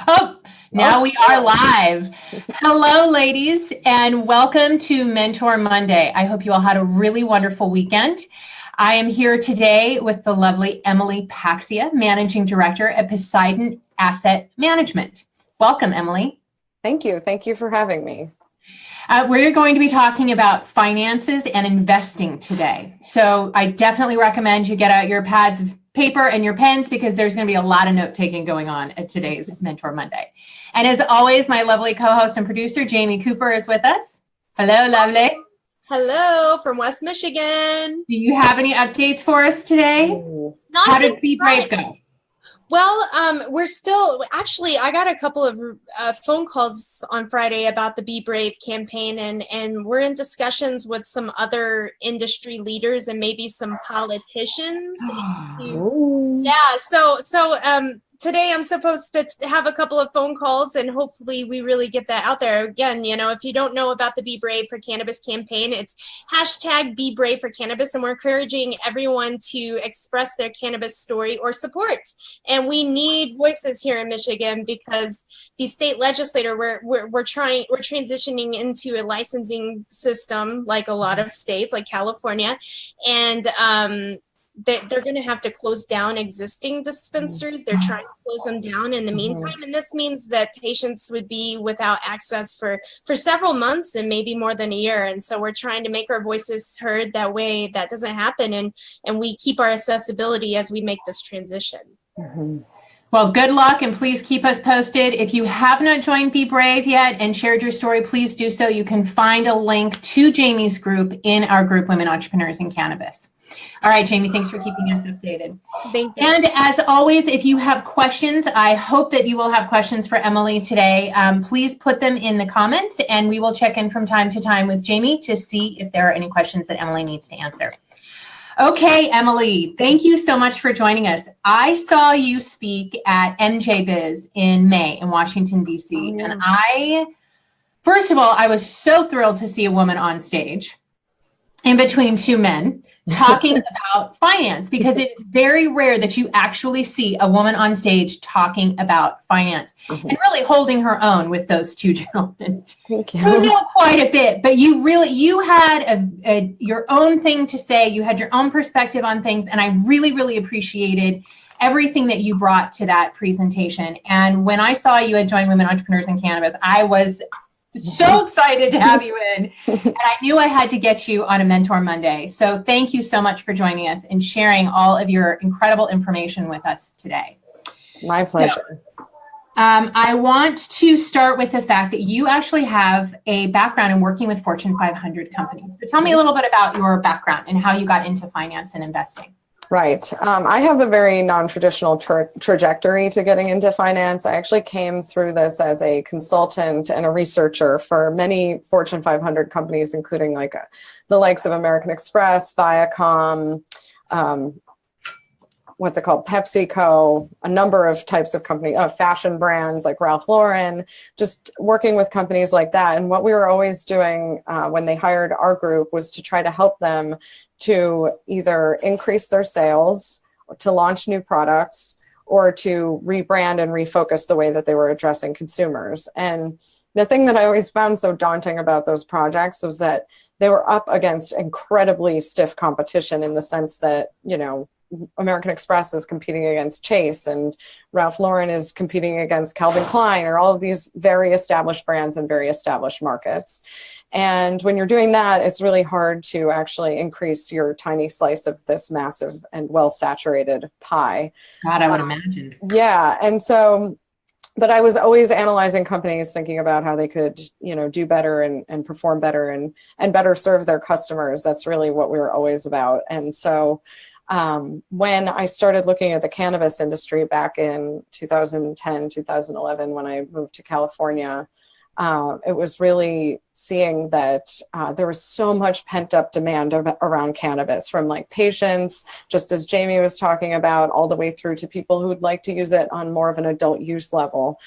Oh, now we are live. Hello, ladies, and welcome to Mentor Monday. I hope you all had a really wonderful weekend. I am here today with the lovely Emily Paxhia, Managing Director at Poseidon Asset Management. Welcome, Emily. Thank you. Thank you for having me. We're going to be talking about finances and investing today. So I definitely recommend you get out your pads of paper and your pens because there's going to be a lot of note taking going on at today's Mentor Monday. And as always, my lovely co-host and producer, Jamie Cooper, is with us. Hello, lovely. Hello from West Michigan. Do you have any updates for us today? How did Be Brave go? Well, we're still, actually, I got a couple of phone calls on Friday about the Be Brave campaign, and we're in discussions with some other industry leaders and maybe some politicians. Today I'm supposed to have a couple of phone calls, and hopefully we really get that out there. Again, if you don't know about the Be Brave for Cannabis campaign, it's hashtag Be Brave for Cannabis, and we're encouraging everyone to express their cannabis story or support. And we need voices here in Michigan because the state legislator, we're transitioning into a licensing system like a lot of states, like California, and they're going to have to close down existing dispensaries. They're trying to close them down in the meantime. And this means that patients would be without access for several months and maybe more than a year. And so we're trying to make our voices heard. That way that doesn't happen. And we keep our accessibility as we make this transition. Well, good luck, and please keep us posted. If you have not joined Be Brave yet and shared your story, please do so. You can find a link to Jamie's group in our group, Women Entrepreneurs in Cannabis. All right, Jamie, thanks for keeping us updated. Thank you. And as always, if you have questions, I hope that you will have questions for Emily today. Please put them in the comments, and we will check in from time to time with Jamie to see if there are any questions that Emily needs to answer. Okay, Emily, thank you so much for joining us. I saw you speak at MJBiz in May in Washington, D.C. And first of all, I was so thrilled to see a woman on stage in between two men talking about finance, because it is very rare that you actually see a woman on stage talking about finance and really holding her own with those two gentlemen. Thank you. Who know quite a bit, but you had your own thing to say. You had your own perspective on things, and I really, really appreciated everything that you brought to that presentation. And when I saw you had joined Women Entrepreneurs in Cannabis, I was so excited to have you in, and I knew I had to get you on a Mentor Monday. So thank you so much for joining us and sharing all of your incredible information with us today. My pleasure. So, I want to start with the fact that you actually have a background in working with Fortune 500 companies. So tell me a little bit about your background and how you got into finance and investing. Right. I have a very non-traditional trajectory to getting into finance. I actually came through this as a consultant and a researcher for many Fortune 500 companies, including the likes of American Express, Viacom, PepsiCo, a number of types of company, fashion brands like Ralph Lauren, just working with companies like that. And what we were always doing when they hired our group was to try to help them to either increase their sales, or to launch new products, or to rebrand and refocus the way that they were addressing consumers. And the thing that I always found so daunting about those projects was that they were up against incredibly stiff competition, in the sense that, American Express is competing against Chase, and Ralph Lauren is competing against Calvin Klein, or all of these very established brands in very established markets. And when you're doing that, it's really hard to actually increase your tiny slice of this massive and well-saturated pie. God, I would imagine. Yeah. And so, but I was always analyzing companies, thinking about how they could, do better and perform better and better serve their customers. That's really what we were always about. And so when I started looking at the cannabis industry back in 2010, 2011, when I moved to California, it was really seeing that there was so much pent up demand around cannabis, from patients, just as Jamie was talking about, all the way through to people who would like to use it on more of an adult use level.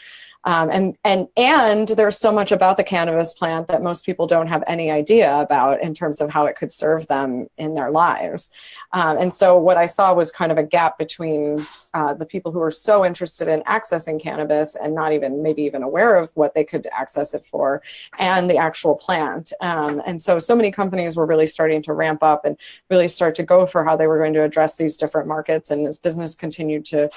And there's so much about the cannabis plant that most people don't have any idea about in terms of how it could serve them in their lives. And so what I saw was kind of a gap between the people who are so interested in accessing cannabis and not even maybe even aware of what they could access it for, and the actual plant. And so many companies were really starting to ramp up and really start to go for how they were going to address these different markets. And as business continued to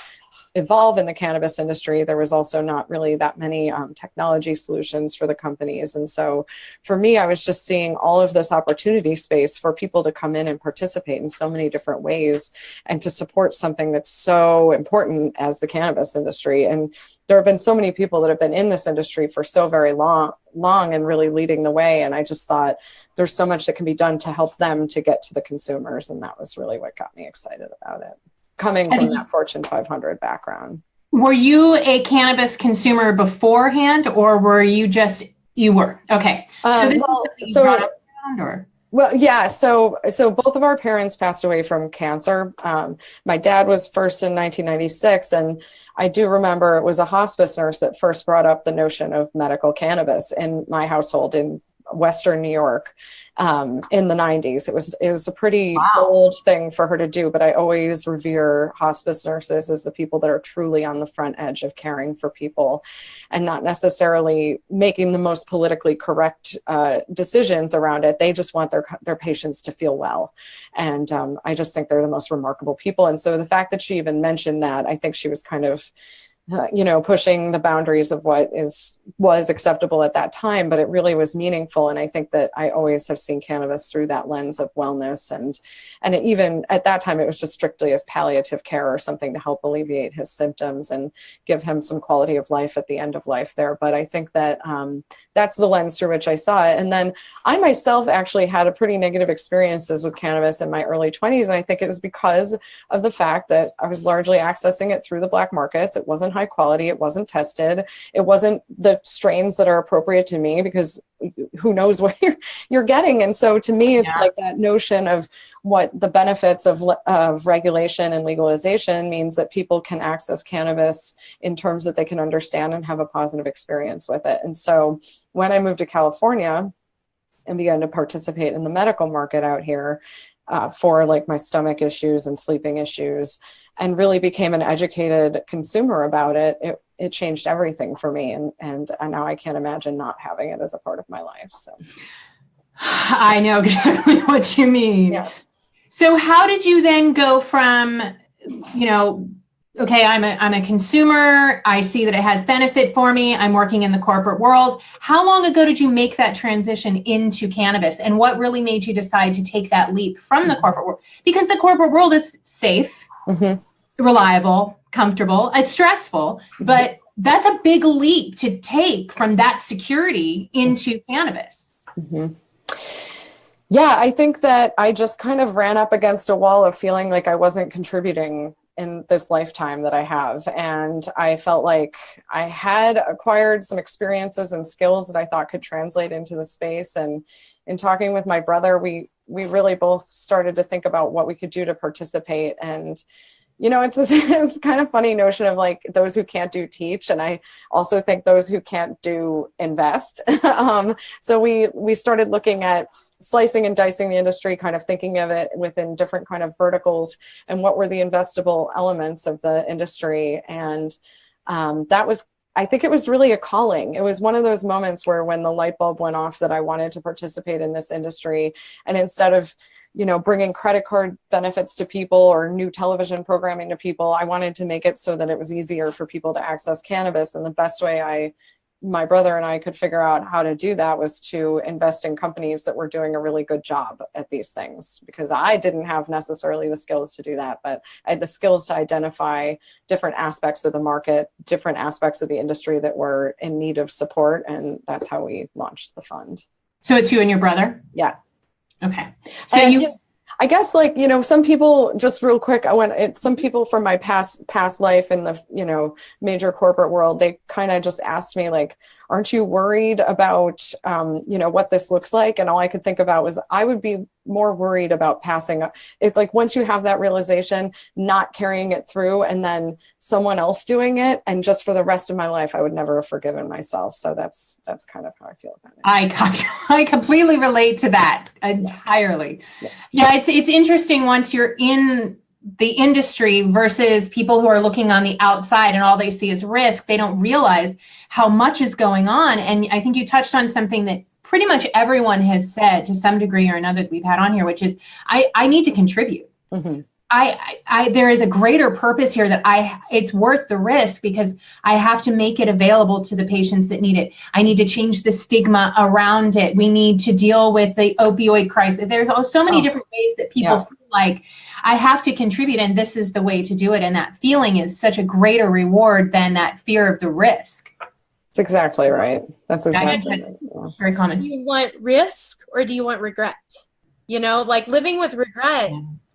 evolve in the cannabis industry, there was also not really that many technology solutions for the companies. And so for me, I was just seeing all of this opportunity space for people to come in and participate in so many different ways and to support something that's so important as the cannabis industry. And there have been so many people that have been in this industry for so very long and really leading the way. And I just thought there's so much that can be done to help them to get to the consumers. And that was really what got me excited about it, coming from that Fortune 500 background. Were you a cannabis consumer beforehand, or were you just, you were? Okay. Well, yeah. So both of our parents passed away from cancer. My dad was first in 1996, and I do remember it was a hospice nurse that first brought up the notion of medical cannabis in my household in Western New York in the 90s. It was a pretty bold thing for her to do, but I always revere hospice nurses as the people that are truly on the front edge of caring for people and not necessarily making the most politically correct decisions around it. They just want their patients to feel well. And I just think they're the most remarkable people. And so the fact that she even mentioned that, I think she was kind of pushing the boundaries of what was acceptable at that time, but it really was meaningful. And I think that I always have seen cannabis through that lens of wellness. And even at that time, it was just strictly as palliative care or something to help alleviate his symptoms and give him some quality of life at the end of life there. But I think that that's the lens through which I saw it. And then I myself actually had a pretty negative experiences with cannabis in my early 20s. And I think it was because of the fact that I was largely accessing it through the black markets. It wasn't high quality. It wasn't tested. It wasn't the strains that are appropriate to me, because who knows what you're getting. And so to me, it's like that notion of what the benefits of regulation and legalization means, that people can access cannabis in terms that they can understand and have a positive experience with it. And so when I moved to California and began to participate in the medical market out here for like my stomach issues and sleeping issues, and really became an educated consumer about it, it changed everything for me. And now I can't imagine not having it as a part of my life. So I know exactly what you mean. Yeah. So how did you then go from, okay, I'm a consumer, I see that it has benefit for me, I'm working in the corporate world. How long ago did you make that transition into cannabis? And what really made you decide to take that leap from the corporate world? Because the corporate world is safe, reliable, comfortable, it's stressful, but that's a big leap to take from that security into cannabis. Yeah, I think that I just kind of ran up against a wall of feeling like I wasn't contributing in this lifetime that I have. And I felt like I had acquired some experiences and skills that I thought could translate into the space. And in talking with my brother, we really both started to think about what we could do to participate. And it's kind of funny notion of like those who can't do teach. And I also think those who can't do invest. So we started looking at slicing and dicing the industry, kind of thinking of it within different kind of verticals and what were the investable elements of the industry. And I think it was really a calling. It was one of those moments where when the light bulb went off that I wanted to participate in this industry. And instead of bringing credit card benefits to people or new television programming to people, I wanted to make it so that it was easier for people to access cannabis. And the best way my brother and I could figure out how to do that was to invest in companies that were doing a really good job at these things, because I didn't have necessarily the skills to do that, but I had the skills to identify different aspects of the market, different aspects of the industry that were in need of support. And that's how we launched the fund. So it's you and your brother? Yeah. Okay. So I guess some people, just real quick, some people from my past life in the, major corporate world, they kind of just asked me like, aren't you worried about, what this looks like? And all I could think about was I would be more worried about passing up. It's like once you have that realization, not carrying it through and then someone else doing it. And just for the rest of my life, I would never have forgiven myself. So that's kind of how I feel about it. I completely relate to that entirely. Yeah, it's interesting once you're in the industry versus people who are looking on the outside and all they see is risk. They don't realize how much is going on. And I think you touched on something that pretty much everyone has said to some degree or another that we've had on here, which is I need to contribute. Mm-hmm. There is a greater purpose here that it's worth the risk because I have to make it available to the patients that need it. I need to change the stigma around it. We need to deal with the opioid crisis. There's so many different ways that people feel like I have to contribute and this is the way to do it. And that feeling is such a greater reward than that fear of the risk. That's exactly right. That's exactly right. Very common. Do you want risk or do you want regret? Like living with regret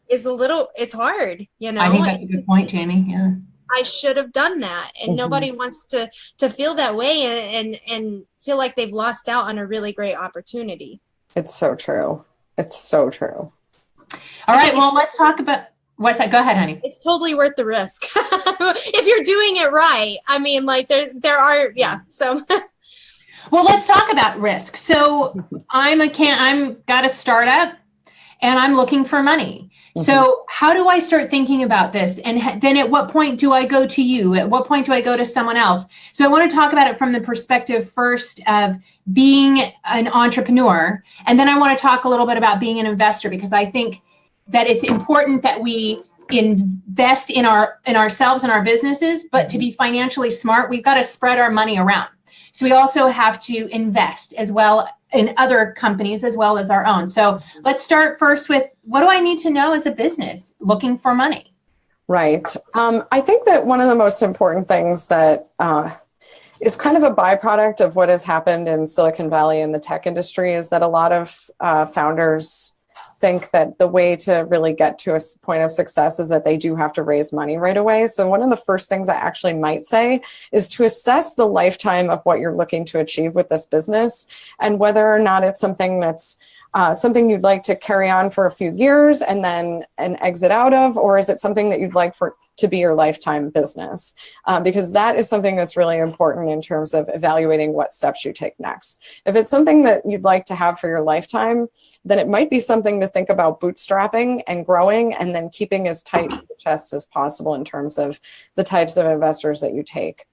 is it's hard, I think that's a good point, Jamie. Yeah. I should have done that. And nobody wants to feel that way and feel like they've lost out on a really great opportunity. It's so true. It's so true. All right. Well, let's talk about what's that? Go ahead, honey. It's totally worth the risk. If you're doing it right. I mean, like there are, so. Well, let's talk about risk. So I'm got a startup and I'm looking for money. So how do I start thinking about this? And then at what point do I go to you? At what point do I go to someone else? So I want to talk about it from the perspective first of being an entrepreneur. And then I want to talk a little bit about being an investor, because I think that it's important that we invest in ourselves and our businesses, but to be financially smart, we've got to spread our money around. So we also have to invest as well in other companies as well as our own. So let's start first with, what do I need to know as a business looking for money? Right. I think that one of the most important things that is kind of a byproduct of what has happened in Silicon Valley in the tech industry is that a lot of founders think that the way to really get to a point of success is that they do have to raise money right away. So one of the first things I actually might say is to assess the lifetime of what you're looking to achieve with this business and whether or not it's something that's something you'd like to carry on for a few years and then an exit out of, or is it something that you'd like for to be your lifetime business? Because that is something that's really important in terms of evaluating what steps you take next. If it's something that you'd like to have for your lifetime, then it might be something to think about bootstrapping and growing and then keeping as tight to the chest as possible in terms of the types of investors that you take.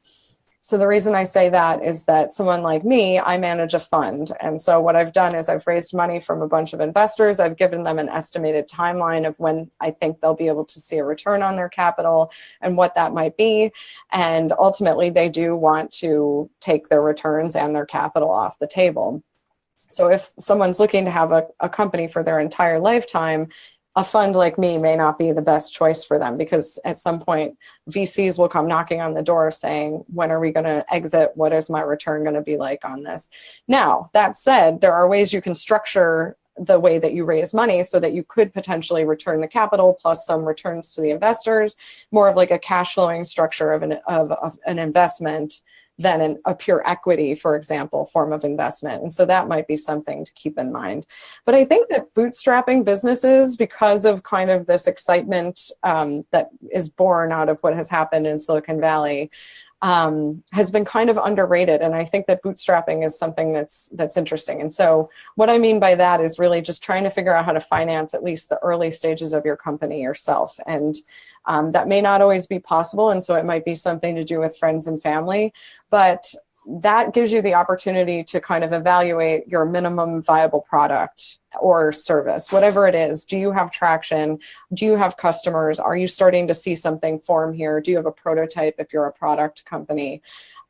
So the reason I say that is that someone like me, I manage a fund. And so what I've done is I've raised money from a bunch of investors. I've given them an estimated timeline of when I think they'll be able to see a return on their capital and what that might be. And ultimately, they do want to take their returns and their capital off the table. So if someone's looking to have a company for their entire lifetime, a fund like me may not be the best choice for them, because at some point VCs will come knocking on the door saying, when are we going to exit? What is my return going to be like on this? Now, that said, there are ways you can structure the way that you raise money so that you could potentially return the capital plus some returns to the investors, more of like a cash flowing structure of an investment than a pure equity, for example, form of investment. And so that might be something to keep in mind. But I think that bootstrapping businesses, because of kind of this excitement that is born out of what has happened in Silicon Valley, has been kind of underrated. And I think that bootstrapping is something that's interesting. And so what I mean by that is really just trying to figure out how to finance at least the early stages of your company yourself. And that may not always be possible. And so it might be something to do with friends and family, but that gives you the opportunity to kind of evaluate your minimum viable product or service, whatever it is. Do you have traction? Do you have customers? Are you starting to see something form here? Do you have a prototype if you're a product company?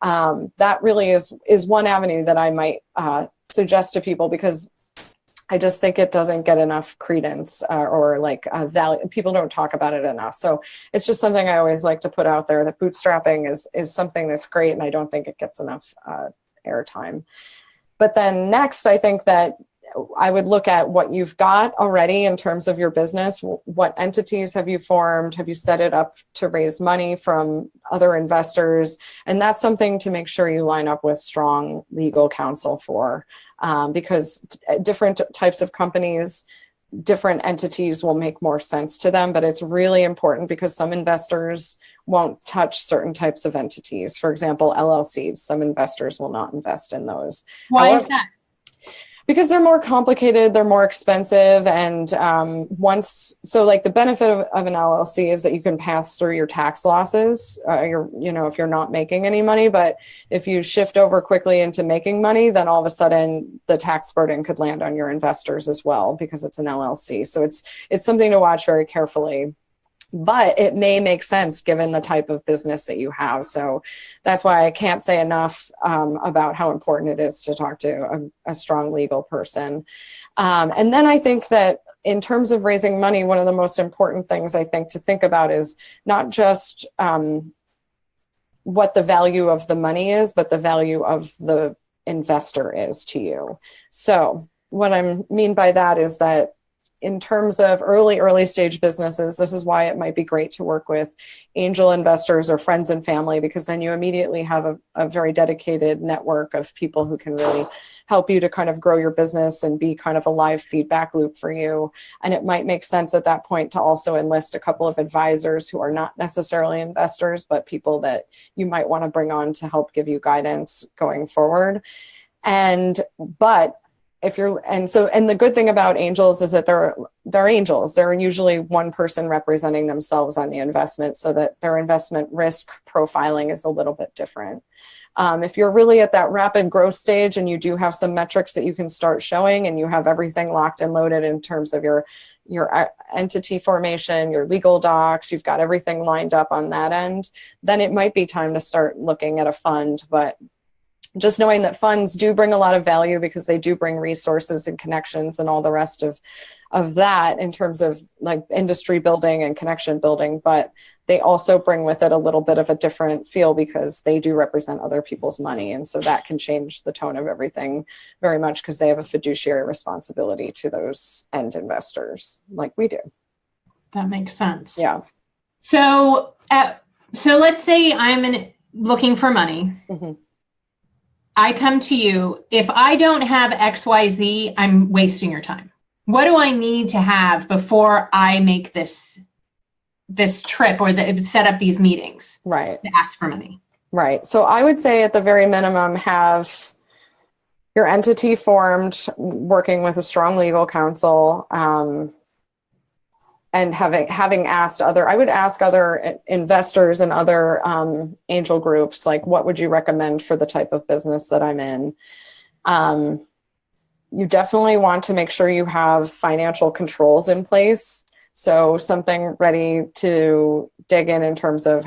That really is one avenue that I might suggest to people, because I just think it doesn't get enough credence or like value. People don't talk about it enough. So it's just something I always like to put out there, that bootstrapping is something that's great, and I don't think it gets enough airtime. But then next, I think that I would look at what you've got already in terms of your business. What entities have you formed? Have you set it up to raise money from other investors? And that's something to make sure you line up with strong legal counsel for, because different types of companies, different entities will make more sense to them, but it's really important because some investors won't touch certain types of entities. For example, LLCs, some investors will not invest in those. Why is that? Because they're more complicated, they're more expensive, and so like the benefit of an LLC is that you can pass through your tax losses, if you're not making any money. But if you shift over quickly into making money, then all of a sudden the tax burden could land on your investors as well because it's an LLC. So it's something to watch very carefully. But it may make sense given the type of business that you have. So that's why I can't say enough about how important it is to talk to a strong legal person. And then I think that in terms of raising money, one of the most important things I think to think about is not just what the value of the money is, but the value of the investor is to you. So what I mean by that is that in terms of early stage businesses, this is why it might be great to work with angel investors or friends and family, because then you immediately have a very dedicated network of people who can really help you to kind of grow your business and be kind of a live feedback loop for you. And it might make sense at that point to also enlist a couple of advisors who are not necessarily investors, but people that you might want to bring on to help give you guidance going forward. But the good thing about angels is that they're angels. They're usually one person representing themselves on the investment, so that their investment risk profiling is a little bit different. If you're really at that rapid growth stage and you do have some metrics that you can start showing and you have everything locked and loaded in terms of your entity formation, your legal docs, you've got everything lined up on that end, then it might be time to start looking at a fund. But just knowing that funds do bring a lot of value because they do bring resources and connections and all the rest of that in terms of like industry building and connection building, but they also bring with it a little bit of a different feel because they do represent other people's money. And so that can change the tone of everything very much because they have a fiduciary responsibility to those end investors like we do. That makes sense. Yeah. So let's say I'm looking for money. Mm-hmm. I come to you. If I don't have XYZ, I'm wasting your time. What do I need to have before I make this trip or set up these meetings? Right. To ask for money. Right. So I would say at the very minimum, have your entity formed, working with a strong legal counsel, and having asked I would ask other investors and other angel groups, like, what would you recommend for the type of business that I'm in? You definitely want to make sure you have financial controls in place. So something ready to dig in terms of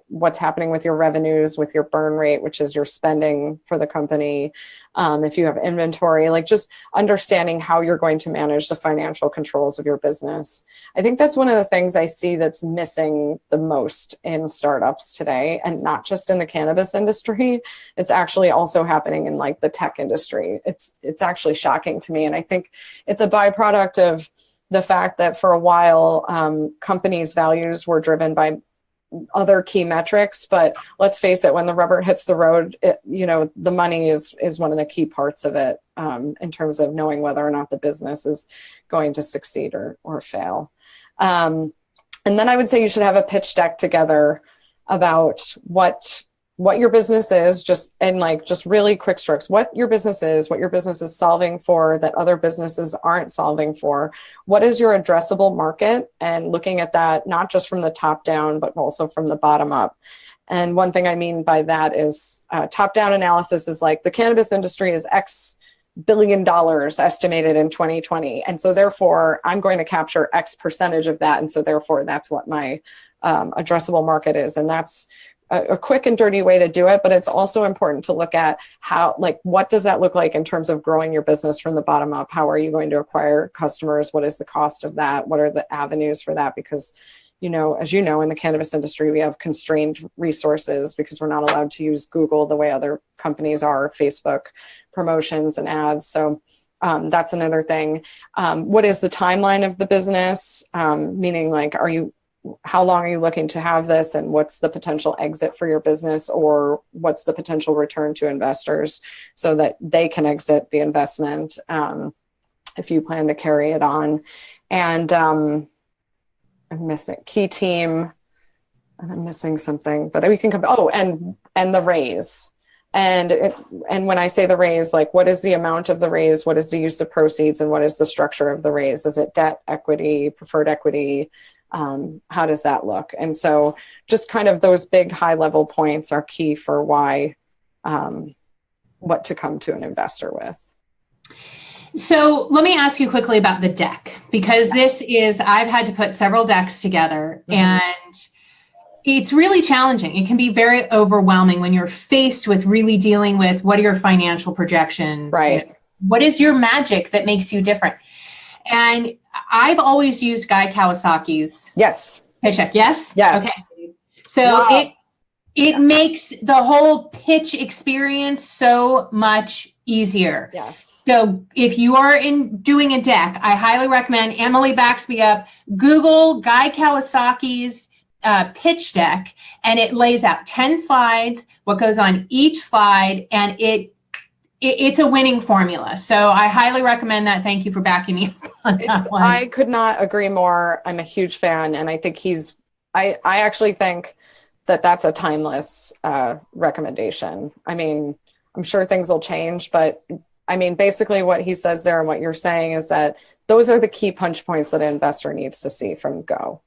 what's happening with your revenues, with your burn rate, which is your spending for the company. If you have inventory, like just understanding how you're going to manage the financial controls of your business. I think that's one of the things I see that's missing the most in startups today, and not just in the cannabis industry. It's actually also happening in like the tech industry. It's actually shocking to me. And I think it's a byproduct of the fact that for a while, companies' values were driven by other key metrics, but let's face it, when the rubber hits the road, the money is one of the key parts of it, in terms of knowing whether or not the business is going to succeed or fail. And then I would say you should have a pitch deck together about what your business is, just really quick strokes, what your business is solving for that other businesses aren't solving for. What is your addressable market? And looking at that, not just from the top down, but also from the bottom up. And one thing I mean by that is top down analysis is like the cannabis industry is X billion dollars estimated in 2020. And so therefore I'm going to capture X percentage of that. And so therefore that's what my addressable market is. And that's a quick and dirty way to do it, but it's also important to look at what does that look like in terms of growing your business from the bottom up? How are you going to acquire customers? What is the cost of that? What are the avenues for that? Because, as you know, in the cannabis industry, we have constrained resources because we're not allowed to use Google the way other companies are, Facebook promotions and ads. So That's another thing. What is the timeline of the business? Meaning like, how long are you looking to have this, and what's the potential exit for your business, or what's the potential return to investors so that they can exit the investment if you plan to carry it on. And I'm missing key team, and I'm missing something, but we can come. Oh, and the raise. And when I say the raise, like, what is the amount of the raise? What is the use of proceeds? And what is the structure of the raise? Is it debt, equity, preferred equity? How does that look? And so just kind of those big high level points are key for why, what to come to an investor with. So let me ask you quickly about the deck, because I've had to put several decks together, and it's really challenging. It can be very overwhelming when you're faced with really dealing with what are your financial projections? Right. What is your magic that makes you different? And I've always used Guy Kawasaki's pitch deck. Yes? Yes. Okay. So it makes the whole pitch experience so much easier. Yes. So if you are doing a deck, I highly recommend Emily Paxhia. Google Guy Kawasaki's pitch deck, and it lays out 10 slides, what goes on each slide, and it's a winning formula. So I highly recommend that. Thank you for backing me up on that one. I could not agree more. I'm a huge fan, and I think I actually think that that's a timeless recommendation. I mean, I'm sure things will change, but I mean, basically what he says there and what you're saying is that those are the key punch points that an investor needs to see from go.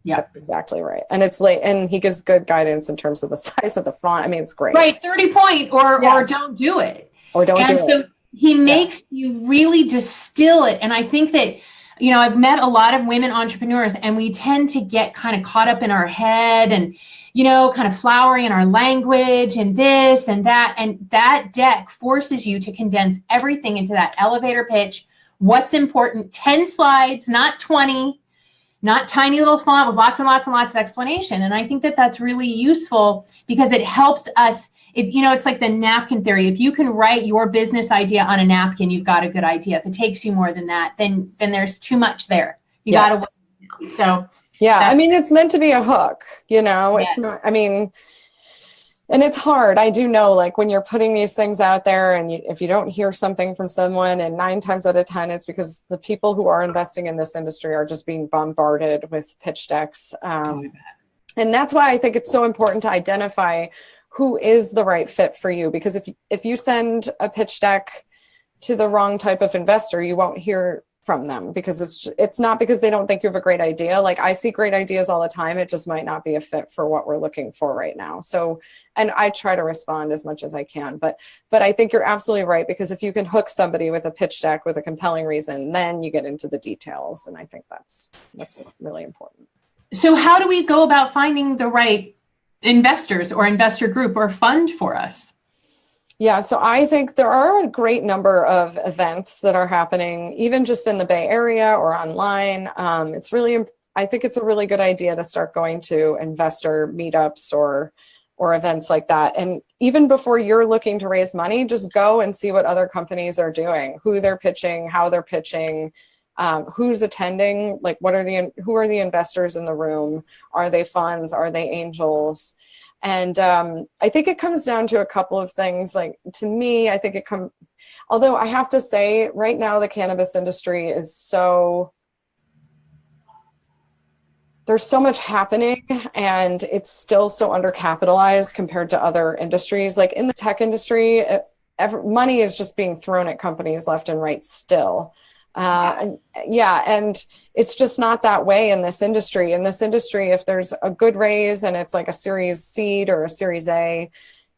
Yeah, that's exactly right. And it's late, and he gives good guidance in terms of the size of the font. I mean, it's great. Right, 30 point or don't do it. Or don't do it. And so he makes you really distill it. And I think that, I've met a lot of women entrepreneurs, and we tend to get kind of caught up in our head and, kind of flowery in our language and this and that. And that deck forces you to condense everything into that elevator pitch. What's important, 10 slides, not 20, not tiny little font with lots and lots and lots of explanation. And I think that that's really useful because it helps us. It's like the napkin theory. If you can write your business idea on a napkin, you've got a good idea. If it takes you more than that, then there's too much there. You got to wait. So yeah, I mean, it's meant to be a hook, it's not, I mean, and it's hard. I do know, like, when you're putting these things out there, and if you don't hear something from someone, and 9 times out of 10, it's because the people who are investing in this industry are just being bombarded with pitch decks. And that's why I think it's so important to identify who is the right fit for you, because if you send a pitch deck to the wrong type of investor, you won't hear from them, because it's not because they don't think you have a great idea. Like, I see great ideas all the time. It just might not be a fit for what we're looking for right now. So, and I try to respond as much as I can, but I think you're absolutely right, because if you can hook somebody with a pitch deck with a compelling reason, then you get into the details. And I think that's really important. So how do we go about finding the right investors or investor group or fund for us? Yeah, so I think there are a great number of events that are happening, even just in the Bay Area or online. I think it's a really good idea to start going to investor meetups or events like that. And even before you're looking to raise money, just go and see what other companies are doing, who they're pitching, how they're pitching, who's attending, like who are the investors in the room? Are they funds? Are they angels? And I think it comes down to a couple of things. Like, to me, I think although I have to say right now, the cannabis industry is there's so much happening, and it's still so undercapitalized compared to other industries. Like in the tech industry, money is just being thrown at companies left and right still. And it's just not that way in this industry. In this industry, if there's a good raise and it's like a Series Seed or a Series A,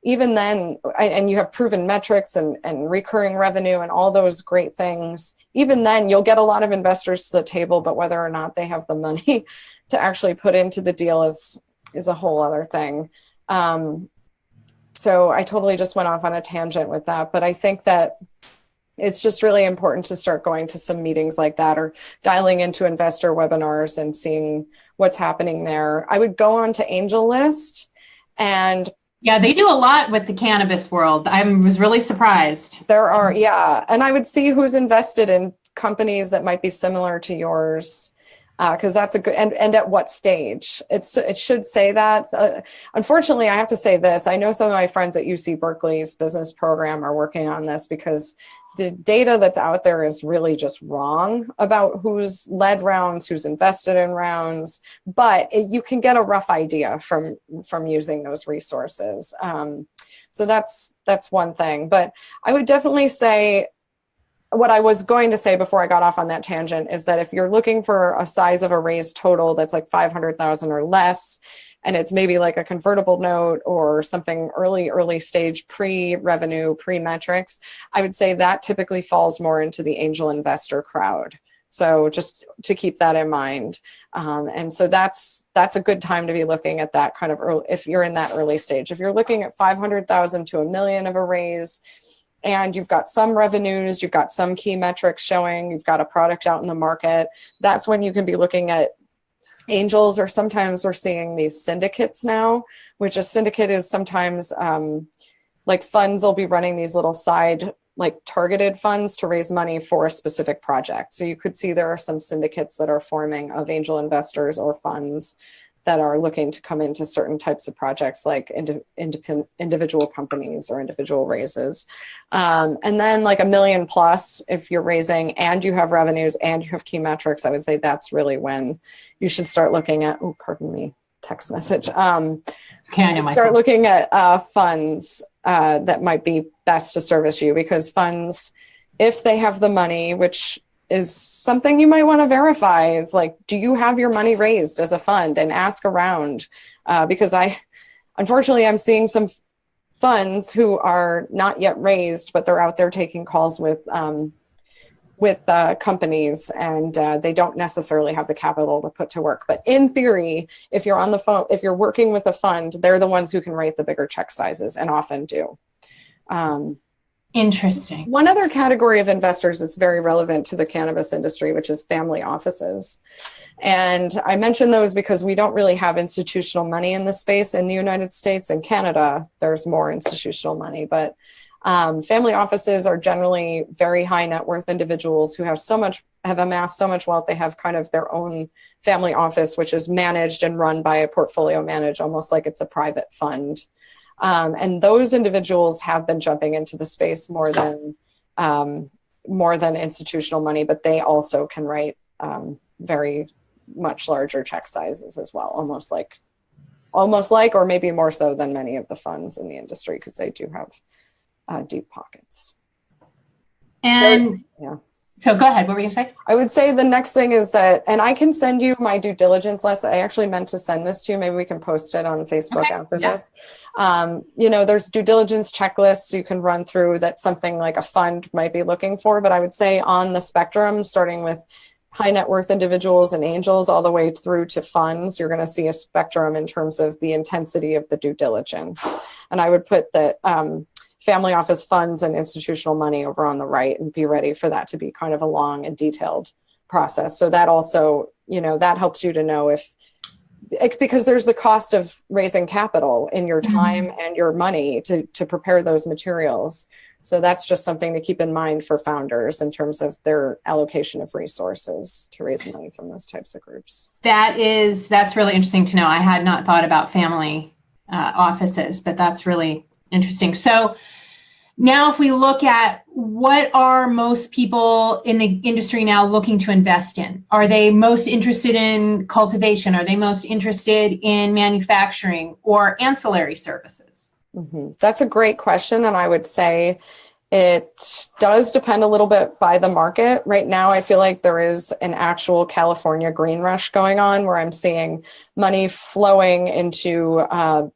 even then, and you have proven metrics and recurring revenue and all those great things, even then you'll get a lot of investors to the table, but whether or not they have the money to actually put into the deal is a whole other thing. So I totally just went off on a tangent with that, but I think that it's just really important to start going to some meetings like that, or dialing into investor webinars and seeing what's happening there. I would go on to Angel List and Yeah, they do a lot with the cannabis world. I was really surprised. There are, yeah. And I would see who's invested in companies that might be similar to yours. Because that's a good, and at what stage. It should say that. Unfortunately, I have to say this. I know some of my friends at UC Berkeley's business program are working on this because the data that's out there is really just wrong about who's led rounds, who's invested in rounds, but you can get a rough idea from using those resources. So that's one thing. But I would definitely say, what I was going to say before I got off on that tangent is that if you're looking for a size of a raise total that's like 500,000 or less, and it's maybe like a convertible note or something early stage pre-revenue, pre-metrics, I would say that typically falls more into the angel investor crowd. So just to keep that in mind. And so that's a good time to be looking at that kind of early, if you're in that early stage. If you're looking at 500,000 to $1 million of a raise, and you've got some revenues, you've got some key metrics showing, you've got a product out in the market, that's when you can be looking at angels, or sometimes we're seeing these syndicates now, which a syndicate is sometimes like funds will be running these little side, like targeted funds to raise money for a specific project. So you could see there are some syndicates that are forming of angel investors or funds that are looking to come into certain types of projects, like individual companies or individual raises. And then like $1 million plus, if you're raising and you have revenues and you have key metrics, I would say that's really when you should start looking at, oh, pardon me, text message. Start looking at funds that might be best to service you, because funds, if they have the money, which is something you might want to verify, is like, do you have your money raised as a fund, and ask around, because unfortunately I'm seeing some funds who are not yet raised, but they're out there taking calls with companies, and they don't necessarily have the capital to put to work. But in theory, if you're on the phone, if you're working with a fund, they're the ones who can write the bigger check sizes, and often do. Interesting. One other category of investors that's very relevant to the cannabis industry, which is family offices. And I mention those because we don't really have institutional money in this space in the United States. In Canada, there's more institutional money, but family offices are generally very high net worth individuals who have amassed so much wealth. They have kind of their own family office, which is managed and run by a portfolio manager, almost like it's a private fund. And those individuals have been jumping into the space more than institutional money, but they also can write very much larger check sizes as well, almost like, or maybe more so than many of the funds in the industry, because they do have deep pockets. And yeah. So go ahead. What were you going to say? I would say the next thing is that, and I can send you my due diligence list. I actually meant to send this to you. Maybe we can post it on Facebook after this. There's due diligence checklists you can run through that something like a fund might be looking for. But I would say on the spectrum, starting with high net worth individuals and angels all the way through to funds, you're going to see a spectrum in terms of the intensity of the due diligence. And I would put that family office funds and institutional money over on the right, and be ready for that to be kind of a long and detailed process. So that also, that helps you to know because there's the cost of raising capital in your time and your money to prepare those materials. So that's just something to keep in mind for founders in terms of their allocation of resources to raise money from those types of groups. That's really interesting to know. I had not thought about family offices, but that's really interesting. So now if we look at what are most people in the industry now looking to invest in, are they most interested in cultivation? Are they most interested in manufacturing or ancillary services? That's a great question. And I would say it does depend a little bit by the market. Right now, I feel like there is an actual California green rush going on, where I'm seeing money flowing into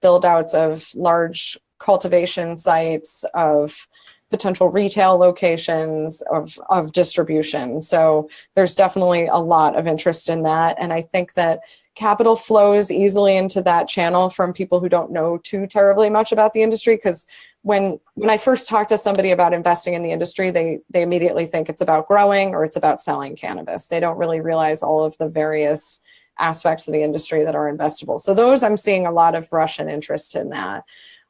build outs of large cultivation sites, of potential retail locations, of distribution. So there's definitely a lot of interest in that. And I think that capital flows easily into that channel from people who don't know too terribly much about the industry. Because when I first talk to somebody about investing in the industry, they immediately think it's about growing or it's about selling cannabis. They don't really realize all of the various aspects of the industry that are investable. So those, I'm seeing a lot of rush and interest in that.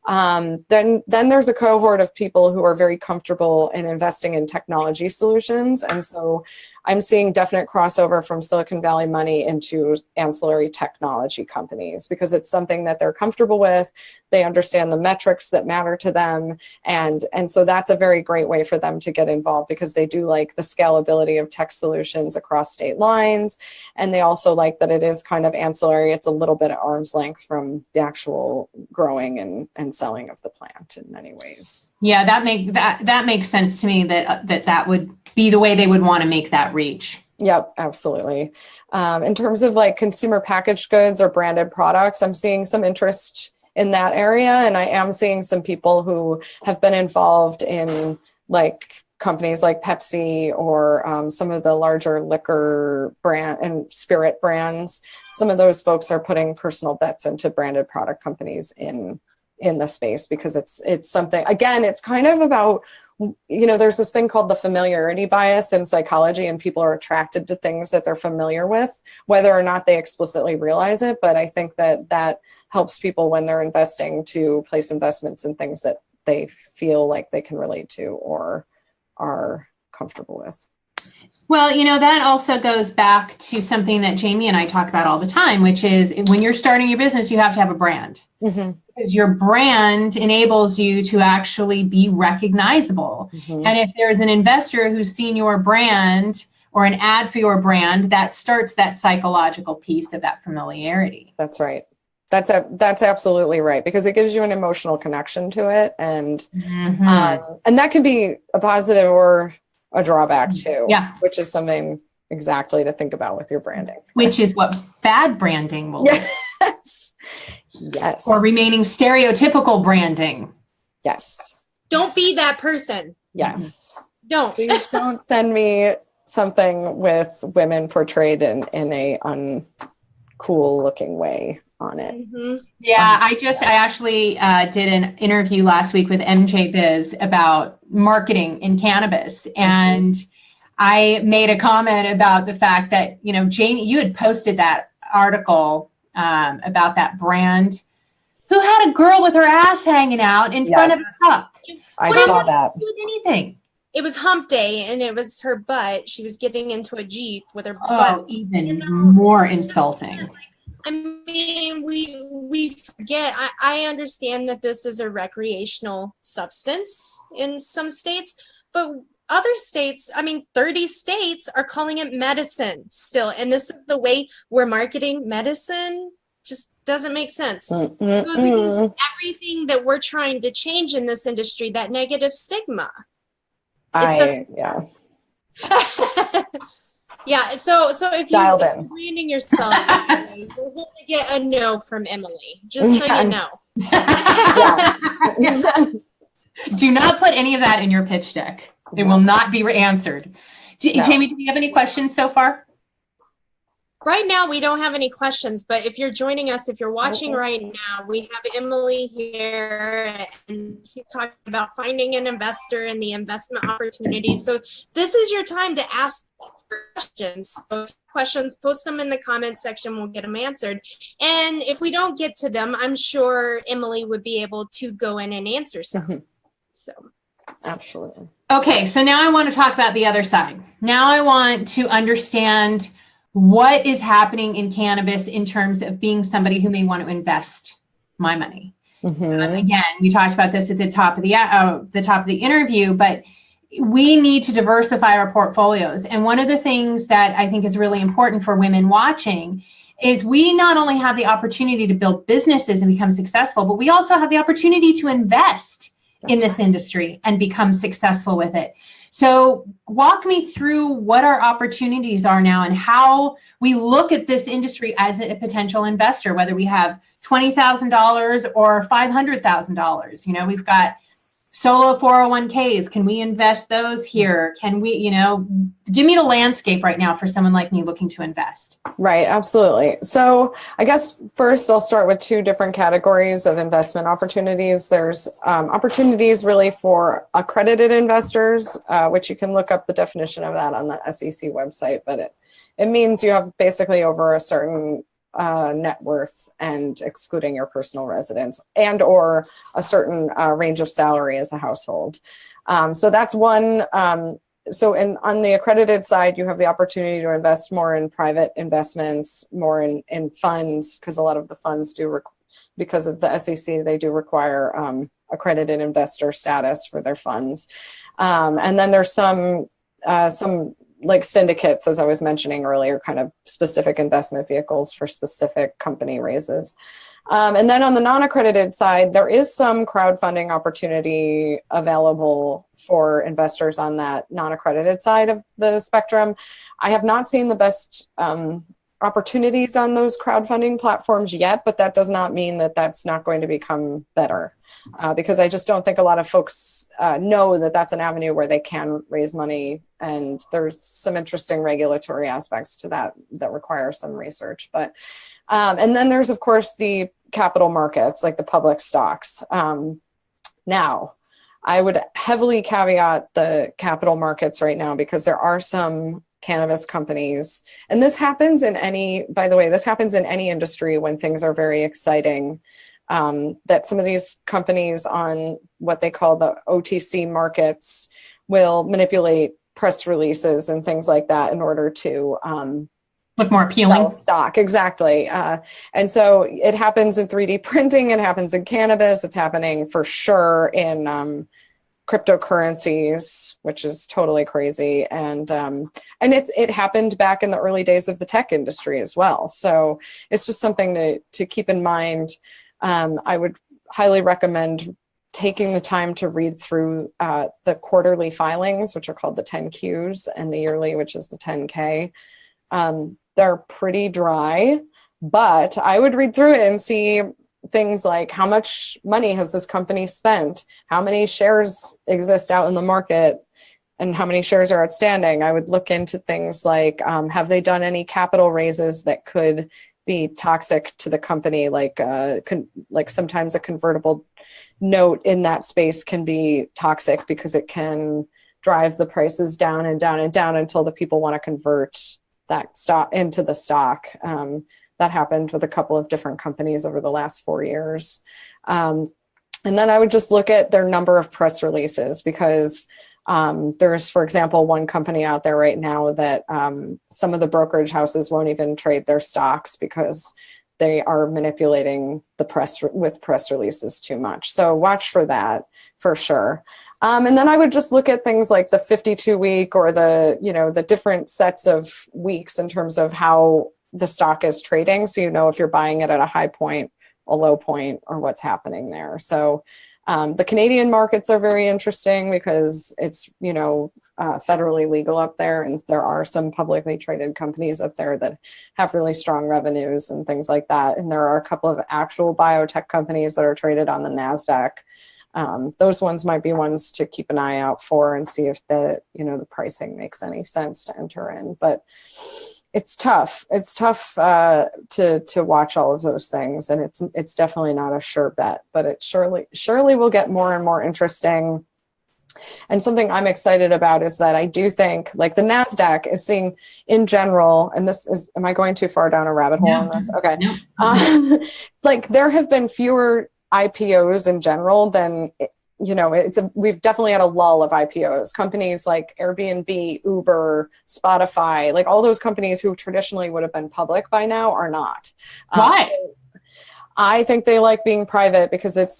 Then there's a cohort of people who are very comfortable in investing in technology solutions. And so I'm seeing definite crossover from Silicon Valley money into ancillary technology companies because it's something that they're comfortable with. They understand the metrics that matter to them. And so that's a very great way for them to get involved because they do like the scalability of tech solutions across state lines. And they also like that it is kind of ancillary. It's a little bit at arm's length from the actual growing and selling of the plant in many ways. Yeah, that makes sense to me that would be the way they would want to make that reach. Yep, absolutely. In terms of like consumer packaged goods or branded products, I'm seeing some interest in that area. And I am seeing some people who have been involved in like companies like Pepsi or some of the larger liquor brand and spirit brands. Some of those folks are putting personal bets into branded product companies in the space because it's something, again, it's kind of about, there's this thing called the familiarity bias in psychology, and people are attracted to things that they're familiar with, whether or not they explicitly realize it. But I think that helps people when they're investing to place investments in things that they feel like they can relate to or are comfortable with. Well, that also goes back to something that Jamie and I talk about all the time, which is when you're starting your business, you have to have a brand. Mm-hmm. Because your brand enables you to actually be recognizable. Mm-hmm. And if there's an investor who's seen your brand or an ad for your brand, that starts that psychological piece of that familiarity. That's right. That's absolutely right, because it gives you an emotional connection to it. And and that can be a positive or a drawback too, which is something exactly to think about with your branding. Which is what bad branding will do. Yes. Or remaining stereotypical branding. Yes. Don't be that person. Yes. Don't. Please don't send me something with women portrayed in a uncool looking way on it. Mm-hmm. Yeah, I actually did an interview last week with MJ Biz about marketing in cannabis. And I made a comment about the fact that, Jamie, you had posted that article about that brand who had a girl with her ass hanging out in front of a cup. I saw that. Anything. It was hump day and it was her butt. She was getting into a Jeep with her butt. Oh, even more insulting. I mean, we forget. I understand that this is a recreational substance in some states, but other states, 30 states are calling it medicine still. And this is the way we're marketing medicine. Just doesn't make sense. It goes against everything that we're trying to change in this industry, that negative stigma. Yeah, so if you're branding yourself, we're going to get a no from Emily, just so you know. Do not put any of that in your pitch deck. It will not be answered. Jamie, do we have any questions so far? Right now, we don't have any questions, but if you're joining us, if you're watching right now, we have Emily here, and she's talking about finding an investor and the investment opportunities. So this is your time to ask questions. So questions, post them in the comments section. We'll get them answered. And if we don't get to them, I'm sure Emily would be able to go in and answer some. So, absolutely. Okay, so now I want to talk about the other side. Now I want to understand what is happening in cannabis in terms of being somebody who may want to invest my money. Again, we talked about this at the top of the interview, but we need to diversify our portfolios. And one of the things that I think is really important for women watching is we not only have the opportunity to build businesses and become successful, but we also have the opportunity to invest in this industry and become successful with it. So walk me through what our opportunities are now and how we look at this industry as a potential investor, whether we have $20,000 or $500,000. We've got solo 401ks. Can we invest those here? Can we, give me the landscape right now for someone like me looking to invest. Right, absolutely. So I guess first I'll start with two different categories of investment opportunities. There's opportunities really for accredited investors, which you can look up the definition of that on the SEC website, but it means you have basically over a certain net worth and excluding your personal residence and or a certain range of salary as a household. So that's one. So on the accredited side, you have the opportunity to invest more in private investments, more in funds, because a lot of the funds do, because of the SEC, they do require accredited investor status for their funds. And then there's some like syndicates, as I was mentioning earlier, kind of specific investment vehicles for specific company raises. And then on the non-accredited side, there is some crowdfunding opportunity available for investors on that non-accredited side of the spectrum. I have not seen the best opportunities on those crowdfunding platforms yet, but that does not mean that that's not going to become better. Because I just don't think a lot of folks know that that's an avenue where they can raise money, and there's some interesting regulatory aspects to that that require some research. But and then there's, of course, the capital markets, like the public stocks. Now, I would heavily caveat the capital markets right now because there are some cannabis companies, and this happens in any, by the way, this happens in any industry when things are very exciting. That some of these companies on what they call the OTC markets will manipulate press releases and things like that in order to look more appealing. Stock, exactly. And so it happens in 3D printing, it happens in cannabis, it's happening for sure in cryptocurrencies, which is totally crazy. And it happened back in the early days of the tech industry as well. So it's just something to keep in mind. I would highly recommend taking the time to read through the quarterly filings, which are called the 10Qs, and the yearly, which is the 10K. They're pretty dry, but I would read through it and see things like how much money has this company spent, how many shares exist out in the market, and how many shares are outstanding. I would look into things like, have they done any capital raises that could be toxic to the company, like sometimes a convertible note in that space can be toxic because it can drive the prices down and down and down until the people want to convert that stock into the stock. That happened with a couple of different companies over the last 4 years. And then I would just look at their number of press releases, because there's, for example, one company out there right now that some of the brokerage houses won't even trade their stocks because they are manipulating the press with press releases too much. So watch for that for sure. And then I would just look at things like the 52-week or the different sets of weeks in terms of how the stock is trading. So if you're buying it at a high point, a low point, or what's happening there. So the Canadian markets are very interesting because it's, federally legal up there, and there are some publicly traded companies up there that have really strong revenues and things like that. And there are a couple of actual biotech companies that are traded on the NASDAQ. Those ones might be ones to keep an eye out for and see if the pricing makes any sense to enter in. But it's tough. It's tough to watch all of those things, and it's definitely not a sure bet. But it surely will get more and more interesting. And something I'm excited about is that I do think, like, the NASDAQ is seeing in general, and this is, am I going too far down a rabbit hole on this? Okay. No. Like, there have been fewer IPOs in general than, we've definitely had a lull of IPOs. Companies like Airbnb, Uber, Spotify, like all those companies who traditionally would have been public by now are not. Why? I think they like being private because it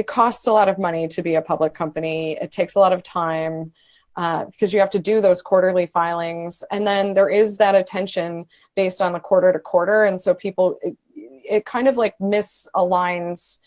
costs a lot of money to be a public company. It takes a lot of time because you have to do those quarterly filings. And then there is that attention based on the quarter to quarter. And so people, it kind of like misaligns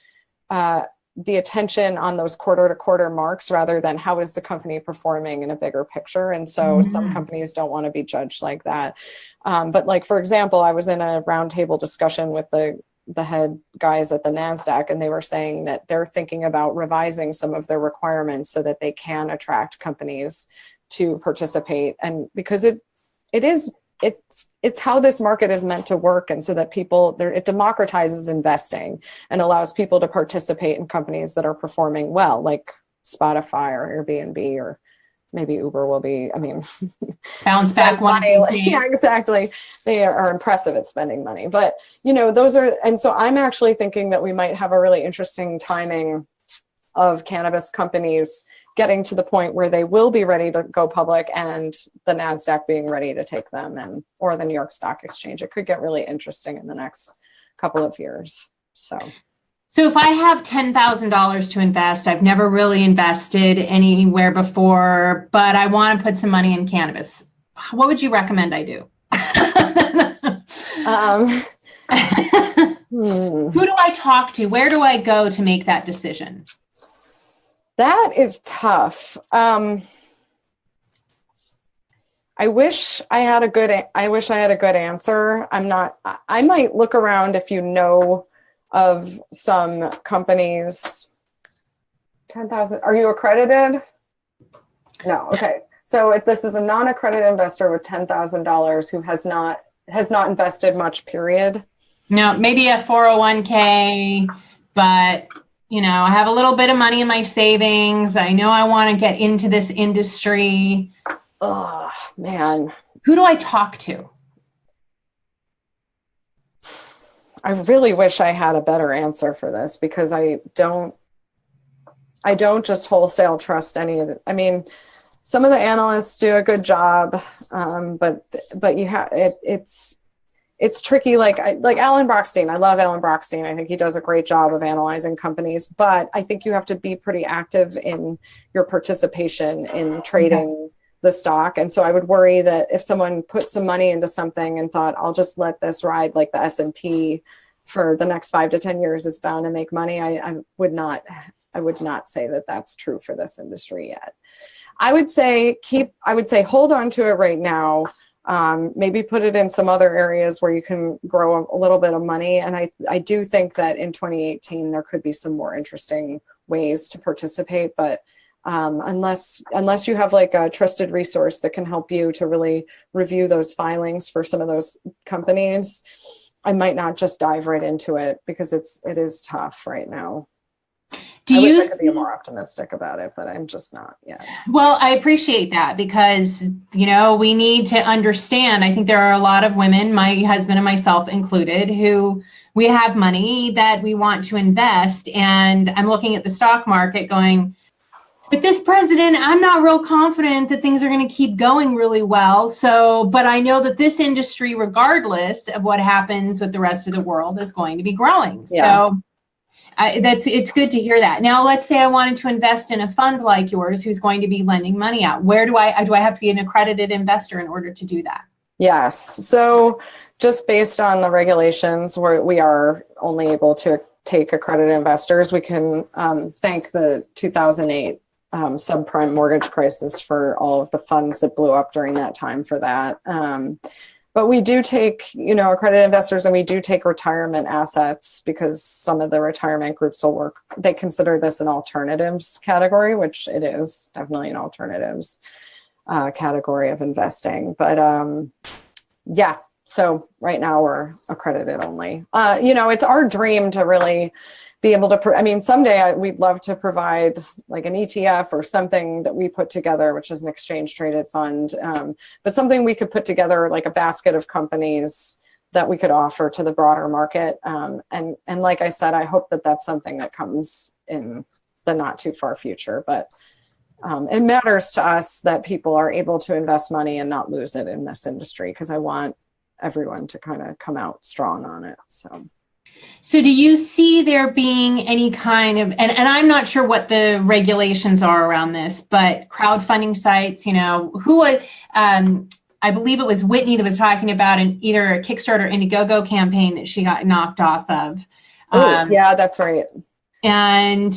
the attention on those quarter to quarter marks rather than how is the company performing in a bigger picture. And so some companies don't want to be judged like that. But like, for example, I was in a roundtable discussion with the head guys at the NASDAQ, and they were saying that they're thinking about revising some of their requirements so that they can attract companies to participate. And because it's how this market is meant to work, and so that it democratizes investing and allows people to participate in companies that are performing well, like Spotify or Airbnb or maybe Uber will be, I mean, Bounce back one. money. Yeah, exactly. They are impressive at spending money, but those are, and so I'm actually thinking that we might have a really interesting timing of cannabis companies getting to the point where they will be ready to go public, and the NASDAQ being ready to take them, and or the New York Stock Exchange. It could get really interesting in the next couple of years. So if I have $10,000 to invest, I've never really invested anywhere before, but I want to put some money in cannabis. What would you recommend I do? Who do I talk to? Where do I go to make that decision? That is tough. I wish I had a good answer. I might look around if you know of some companies. 10,000. Are you accredited? No. Okay. So if this is a non-accredited investor with $10,000 who has not invested much, period. No, maybe a 401k, but I have a little bit of money in my savings. I know I want to get into this industry. Oh, man. Who do I talk to? I really wish I had a better answer for this, because I don't just wholesale trust any of it. I mean, some of the analysts do a good job, but it's tricky. Like Alan Brochstein. I love Alan Brochstein. I think he does a great job of analyzing companies, but I think you have to be pretty active in your participation in trading the stock. And so I would worry that if someone put some money into something and thought, I'll just let this ride like the S&P for the next 5 to 10 years, it's bound to make money. I would not say that that's true for this industry yet. I would say hold on to it right now. Maybe put it in some other areas where you can grow a little bit of money. And I do think that in 2018, there could be some more interesting ways to participate. But unless you have like a trusted resource that can help you to really review those filings for some of those companies, I might not just dive right into it, because it is tough right now. I wish I could be more optimistic about it, but I'm just not yet. Well, I appreciate that, because, we need to understand. I think there are a lot of women, my husband and myself included, who we have money that we want to invest. And I'm looking at the stock market going, with this president, I'm not real confident that things are going to keep going really well. So, but I know that this industry, regardless of what happens with the rest of the world, is going to be growing. Yeah. So it's good to hear that. Now, let's say I wanted to invest in a fund like yours, who's going to be lending money out. Where do I have to be an accredited investor in order to do that? Yes. So just based on the regulations, we are only able to take accredited investors. We can thank the 2008 subprime mortgage crisis for all of the funds that blew up during that time for that. But we do take, accredited investors, and we do take retirement assets, because some of the retirement groups they consider this an alternatives category, which it is definitely an alternatives category of investing. But yeah, so right now we're accredited only. It's our dream to really be able to, someday we'd love to provide like an ETF or something that we put together, which is an exchange traded fund, but something we could put together like a basket of companies that we could offer to the broader market. And like I said, I hope that that's something that comes in the not too far future, but it matters to us that people are able to invest money and not lose it in this industry, because I want everyone to kind of come out strong on it. So do you see there being any kind of, and I'm not sure what the regulations are around this, but crowdfunding sites, I believe it was Whitney that was talking about either a Kickstarter or Indiegogo campaign that she got knocked off of. Yeah, that's right. And,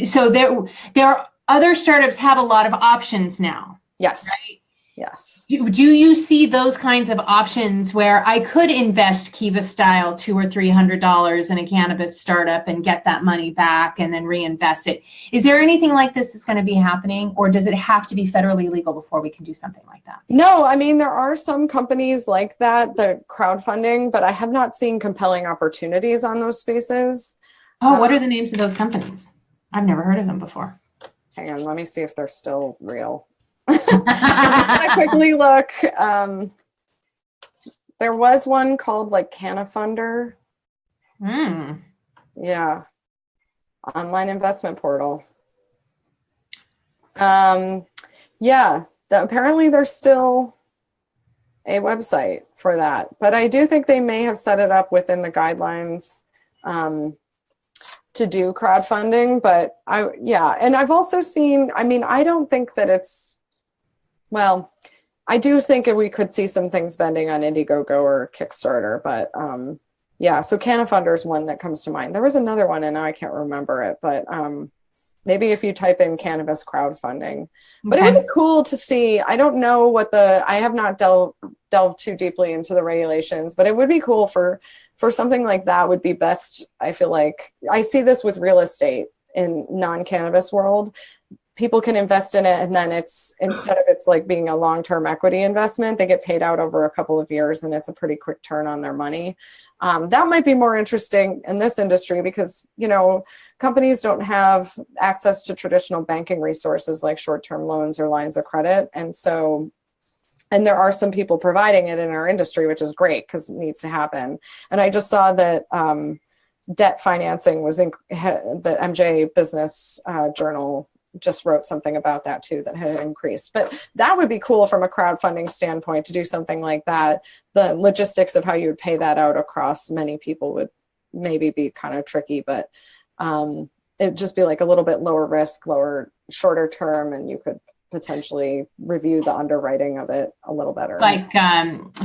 so there are other startups have a lot of options now. Yes. Right? Yes. Do you see those kinds of options where I could invest Kiva style $200 or $300 in a cannabis startup and get that money back and then reinvest it? Is there anything like this that's going to be happening, or does it have to be federally legal before we can do something like that? No, there are some companies like that, the crowdfunding, but I have not seen compelling opportunities on those spaces. Oh, what are the names of those companies? I've never heard of them before. Hang on, let me see if they're still real. I quickly look. There was one called like Cannafunder. Yeah. Online investment portal. Yeah, apparently there's still a website for that, but I do think they may have set it up within the guidelines to do crowdfunding. But and I've also seen, I mean, I don't think that it's, well, I do think we could see some things bending on Indiegogo or Kickstarter, but yeah, so Cannafunder is one that comes to mind. There was another one and now I can't remember it, but maybe if you type in cannabis crowdfunding. But it would be cool to see. I don't know what I have not delved too deeply into the regulations, but it would be cool for something like that would be best. I feel like I see this with real estate in non-cannabis world. People can invest in it, and then instead of it's like being a long-term equity investment, they get paid out over a couple of years, and it's a pretty quick turn on their money. That might be more interesting in this industry because, you know, companies don't have access to traditional banking resources like short-term loans or lines of credit. And there are some people providing it in our industry, which is great because it needs to happen. And I just saw that debt financing was the MJ Business Journal just wrote something about that too, that had increased. But that would be cool from a crowdfunding standpoint to do something like that. The logistics of how you would pay that out across many people would maybe be kind of tricky, but it'd just be like a little bit lower risk, shorter term, and you could potentially review the underwriting of it a little better. Like,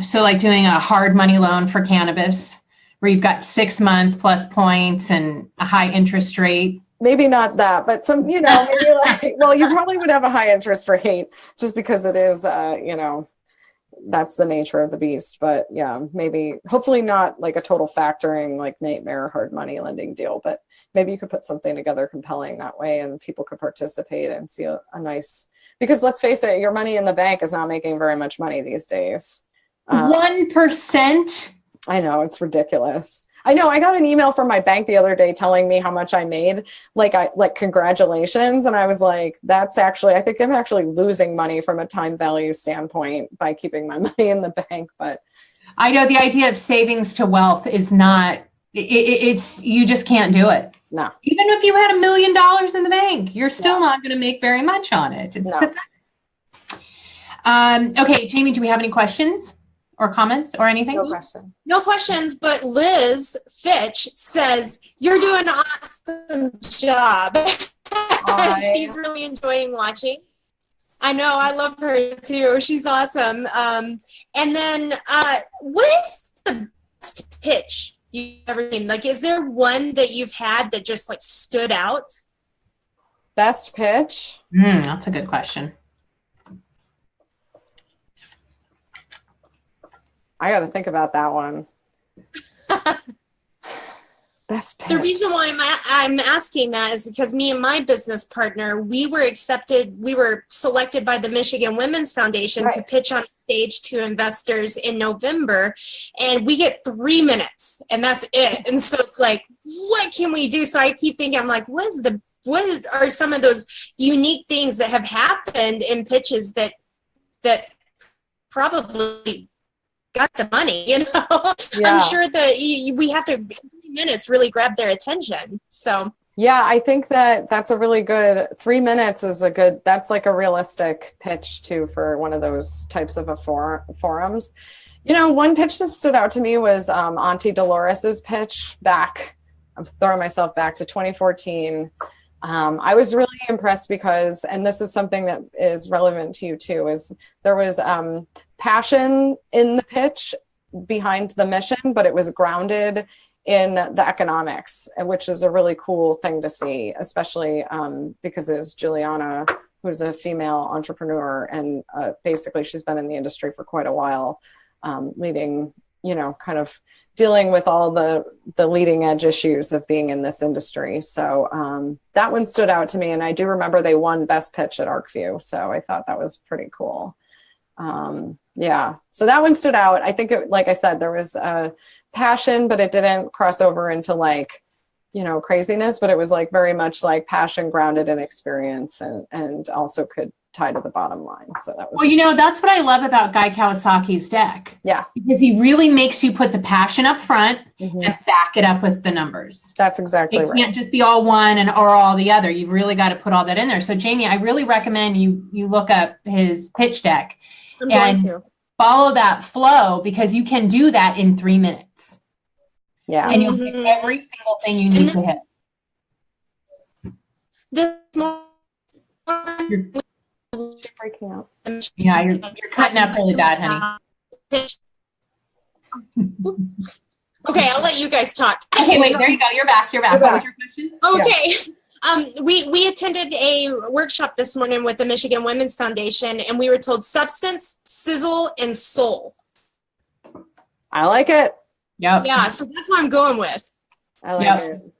so like doing a hard money loan for cannabis where you've got 6 months plus points and a high interest rate. Maybe not that, but some, you know, maybe like, well, you probably would have a high interest rate just because it is, you know, that's the nature of the beast. But yeah, maybe, hopefully not like a total factoring, like nightmare hard money lending deal, but maybe you could put something together compelling that way and people could participate and see a nice, because let's face it, your money in the bank is not making very much money these days. 1%. I know, it's ridiculous. I know, I got an email from my bank the other day telling me how much I made, like congratulations. And I was like, that's actually, I think I'm actually losing money from a time value standpoint by keeping my money in the bank. But I know the idea of savings to wealth is not, it's, you just can't do it. No. Even if you had $1 million in the bank, you're still not going to make very much on it. It's okay, Jamie, do we have any questions or comments or anything? No question. No questions, but Liz Fitch says, you're doing an awesome job. She's really enjoying watching. I know, I love her too. She's awesome. And then what is the best pitch you've ever seen? Like, is there one that you've had that just like stood out? Best pitch? That's a good question. I got to think about that one. Best pitch. The reason why I'm asking that is because me and my business partner, we were selected by the Michigan Women's Foundation to pitch on stage to investors in November, and we get 3 minutes, and that's it. And so it's like, what can we do? So I keep thinking, I'm like, what are some of those unique things that have happened in pitches that probably got the money, you know? Yeah. I'm sure that we have to 3 minutes really grab their attention. So yeah, I think that's a really good 3 minutes is that's like a realistic pitch too for one of those types of forums. You know, one pitch that stood out to me was Auntie Dolores's pitch back. I'm throwing myself back to 2014. I was really impressed because, and this is something that is relevant to you too, is there was passion in the pitch behind the mission, but it was grounded in the economics, which is a really cool thing to see, especially because it was Juliana, who's a female entrepreneur, and basically she's been in the industry for quite a while, leading, you know, kind of dealing with all the leading edge issues of being in this industry. So that one stood out to me, and I do remember they won Best Pitch at ArcView, so I thought that was pretty cool. Yeah, so that one stood out. I think, like I said, there was passion, but it didn't cross over into like craziness, but it was like very much like passion grounded in experience and also could tie to the bottom line. So that was, well, that's what I love about Guy Kawasaki's deck. yeah, Because he really makes you put the passion up front mm-hmm. and back it up with the numbers. That's exactly right. It can't just be all one or all the other. You've really got to put all that in there. So Jamie, I really recommend you look up his pitch deck and follow that flow, because you can do that in 3 minutes. Yeah. And you'll hit every single thing you need to hit. This You're breaking up. Yeah, you're cutting up really bad, honey. Okay, I'll let you guys talk. Okay, wait, there you go. You're back. What was your question? Okay. Yeah. We attended a workshop this morning with the Michigan Women's Foundation, and we were told substance, sizzle, and soul. I like it. Yep. Yeah, so that's what I'm going with. I like it.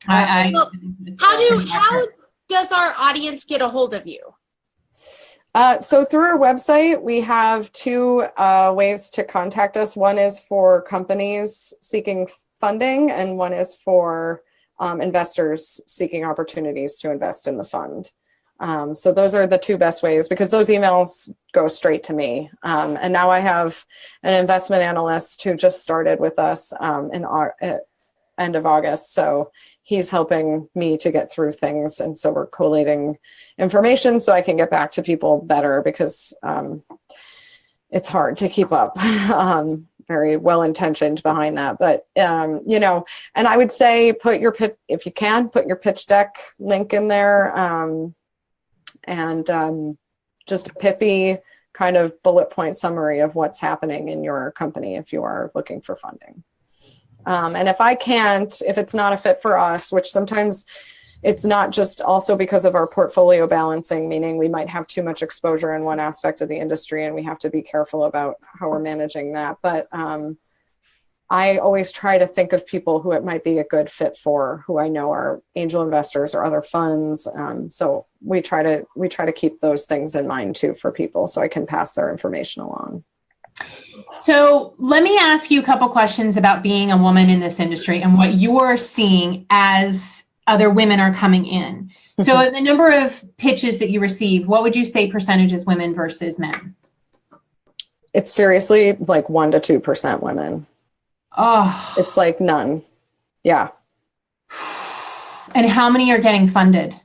Well, how does our audience get a hold of you? So through our website, we have 2 ways to contact us. One is for companies seeking funding, and one is for investors seeking opportunities to invest in the fund. So those are the 2 best ways, because those emails go straight to me. And now I have an investment analyst who just started with us in our end of August. So he's helping me to get through things. And so we're collating information so I can get back to people better, because it's hard to keep up. Very well-intentioned behind that. But, and I would say if you can, put your pitch deck link in there, and just a pithy kind of bullet point summary of what's happening in your company if you are looking for funding. And if it's not a fit for us, which sometimes it's not just also because of our portfolio balancing, meaning we might have too much exposure in one aspect of the industry and we have to be careful about how we're managing that. But I always try to think of people who it might be a good fit for, who I know are angel investors or other funds. So we try to keep those things in mind too for people, so I can pass their information along. So let me ask you a couple questions about being a woman in this industry and what you're seeing as other women are coming in. So the number of pitches that you receive, what would you say percentage is women versus men? It's seriously like 1 to 2% women. Oh, it's like none. Yeah. And how many are getting funded?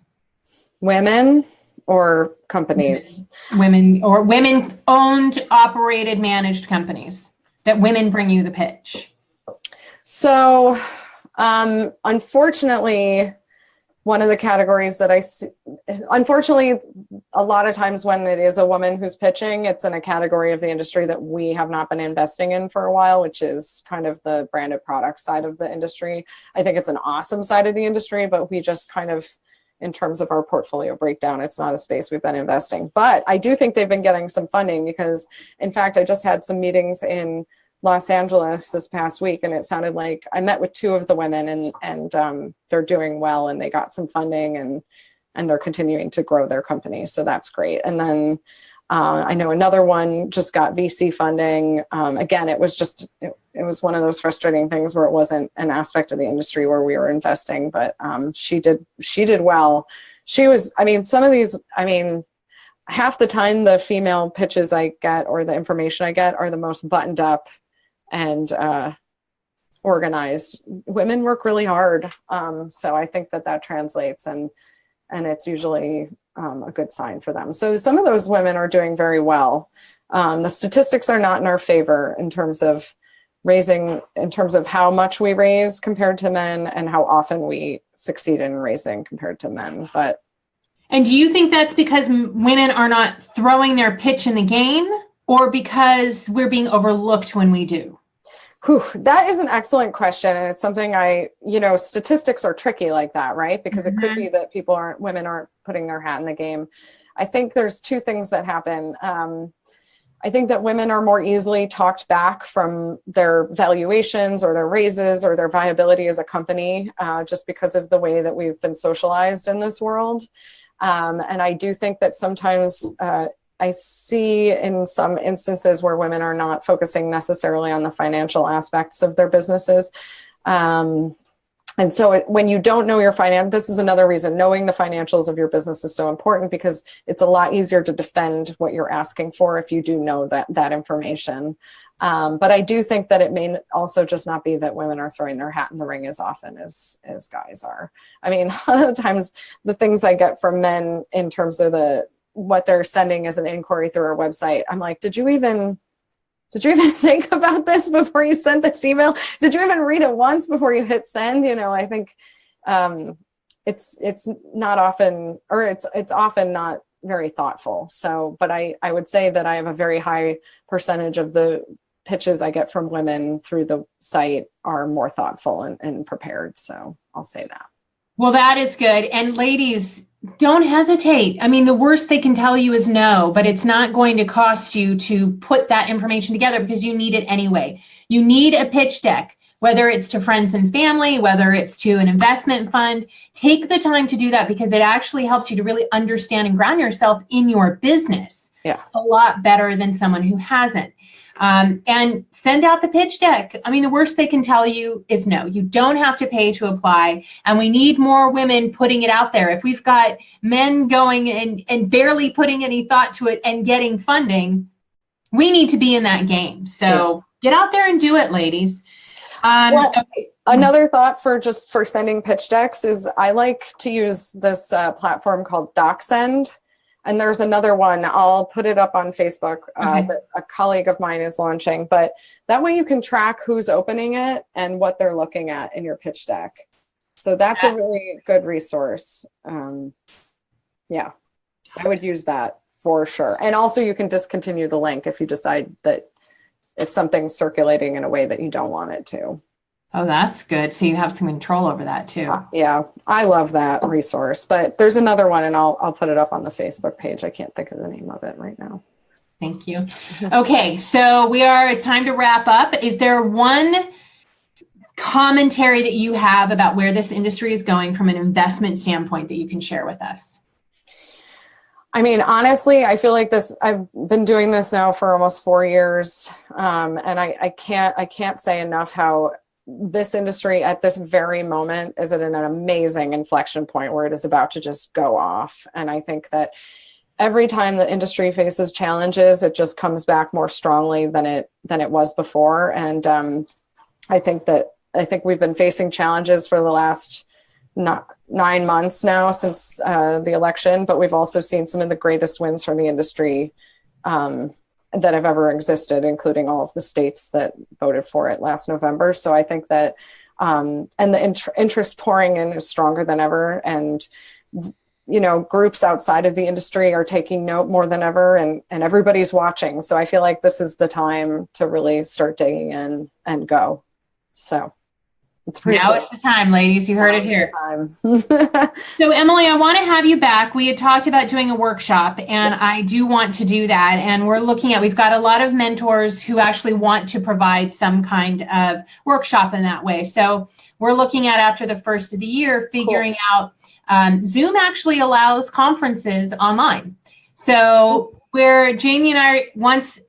Women or companies? Women or women owned, operated, managed companies that women bring you the pitch. So, unfortunately, one of the categories that I see, unfortunately, a lot of times when it is a woman who's pitching, it's in a category of the industry that we have not been investing in for a while, which is kind of the branded product side of the industry. I think it's an awesome side of the industry, but we just kind of, in terms of our portfolio breakdown, it's not a space we've been investing. But I do think they've been getting some funding because, in fact, I just had some meetings in Los Angeles this past week, and it sounded like I met with 2 of the women, and they're doing well, and they got some funding, and they're continuing to grow their company. So that's great. And then I know another one just got VC funding. Again, it was one of those frustrating things where it wasn't an aspect of the industry where we were investing, but she did well. Some of these, half the time the female pitches I get or the information I get are the most buttoned up and organized. Women work really hard. So I think that translates, and it's usually a good sign for them. So some of those women are doing very well. The statistics are not in our favor in terms of how much we raise compared to men and how often we succeed in raising compared to men. And do you think that's because women are not throwing their pitch in the game, or because we're being overlooked when we do? That is an excellent question. And it's something statistics are tricky like that, right? Because it could be that women aren't putting their hat in the game. I think there's 2 things that happen. I think that women are more easily talked back from their valuations or their raises or their viability as a company, just because of the way that we've been socialized in this world. And I do think that sometimes I see in some instances where women are not focusing necessarily on the financial aspects of their businesses. And so when you don't know your this is another reason knowing the financials of your business is so important, because it's a lot easier to defend what you're asking for if you do know that information. But I do think that it may also just not be that women are throwing their hat in the ring as often as guys are. I mean, a lot of the times the things I get from men in terms of what they're sending as an inquiry through our website, I'm like, did you even think about this before you sent this email? Did you even read it once before you hit send? I think it's not often, or it's often not very thoughtful. So, but I would say that I have a very high percentage of the pitches I get from women through the site are more thoughtful and prepared. So I'll say that. Well, that is good. And ladies, don't hesitate. I mean, the worst they can tell you is no, but it's not going to cost you to put that information together because you need it anyway. You need a pitch deck, whether it's to friends and family, whether it's to an investment fund. Take the time to do that because it actually helps you to really understand and ground yourself in your business a lot better than someone who hasn't. And send out the pitch deck. I mean, the worst they can tell you is no. You don't have to pay to apply. And we need more women putting it out there. If we've got men going and barely putting any thought to it and getting funding, we need to be in that game. So get out there and do it, ladies. Another thought for sending pitch decks is I like to use this platform called DocSend. And there's another one, I'll put it up on Facebook that a colleague of mine is launching, but that way you can track who's opening it and what they're looking at in your pitch deck. So that's a really good resource. I would use that for sure. And also you can discontinue the link if you decide that it's something circulating in a way that you don't want it to. Oh, that's good. So you have some control over that too. Yeah, I love that resource. But there's another one, and I'll put it up on the Facebook page. I can't think of the name of it right now. Thank you. Okay, so it's time to wrap up. Is there one commentary that you have about where this industry is going from an investment standpoint that you can share with us? I mean, honestly, I feel like I've been doing this now for almost 4 years. And I can't say enough how this industry at this very moment is at an amazing inflection point where it is about to just go off. And I think that every time the industry faces challenges, it just comes back more strongly than it was before. And I think we've been facing challenges for the last 9 months now since the election, but we've also seen some of the greatest wins from the industry that have ever existed, including all of the states that voted for it last November. So I think that, and the interest pouring in is stronger than ever. And, groups outside of the industry are taking note more than ever, and everybody's watching. So I feel like this is the time to really start digging in and go. So it's pretty cool. It's the time, ladies. You heard it here. So Emily, I want to have you back. We had talked about doing a workshop, and I do want to do that. And we've got a lot of mentors who actually want to provide some kind of workshop in that way. So we're looking at, after the first of the year, figuring out, Zoom actually allows conferences online. So where Jamie and I, once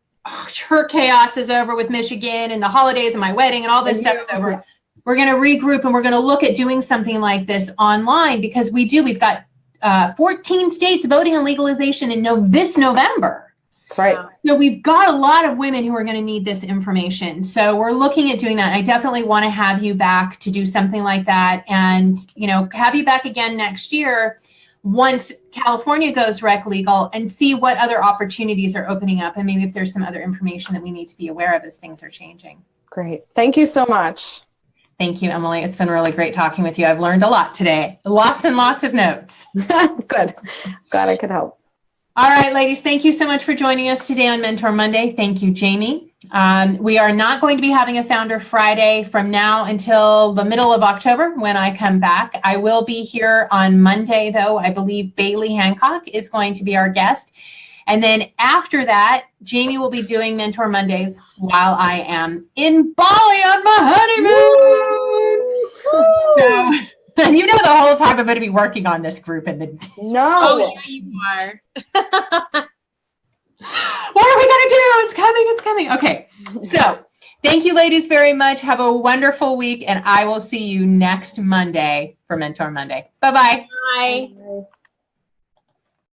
her chaos is over with Michigan and the holidays and my wedding and all this stuff is over, we're going to regroup and we're going to look at doing something like this online, because we've got 14 states voting on legalization in this November. That's right. So we've got a lot of women who are going to need this information. So we're looking at doing that. I definitely want to have you back to do something like that, and have you back again next year once California goes rec legal, and see what other opportunities are opening up, and maybe if there's some other information that we need to be aware of as things are changing. Great. Thank you so much. Thank you, Emily. It's been really great talking with you. I've learned a lot today. Lots and lots of notes. Good. Glad I could help. All right, ladies, thank you so much for joining us today on Mentor Monday. Thank you, Jamie. We are not going to be having a Founder Friday from now until the middle of October when I come back. I will be here on Monday, though. I believe Bailey Hancock is going to be our guest. And then after that, Jamie will be doing Mentor Mondays while I am in Bali on my honeymoon. So, the whole time I'm going to be working on this group. No. Oh, yeah, you are. What are we going to do? It's coming. Okay. So Thank you, ladies, very much. Have a wonderful week, and I will see you next Monday for Mentor Monday. Bye-bye. Bye. Bye.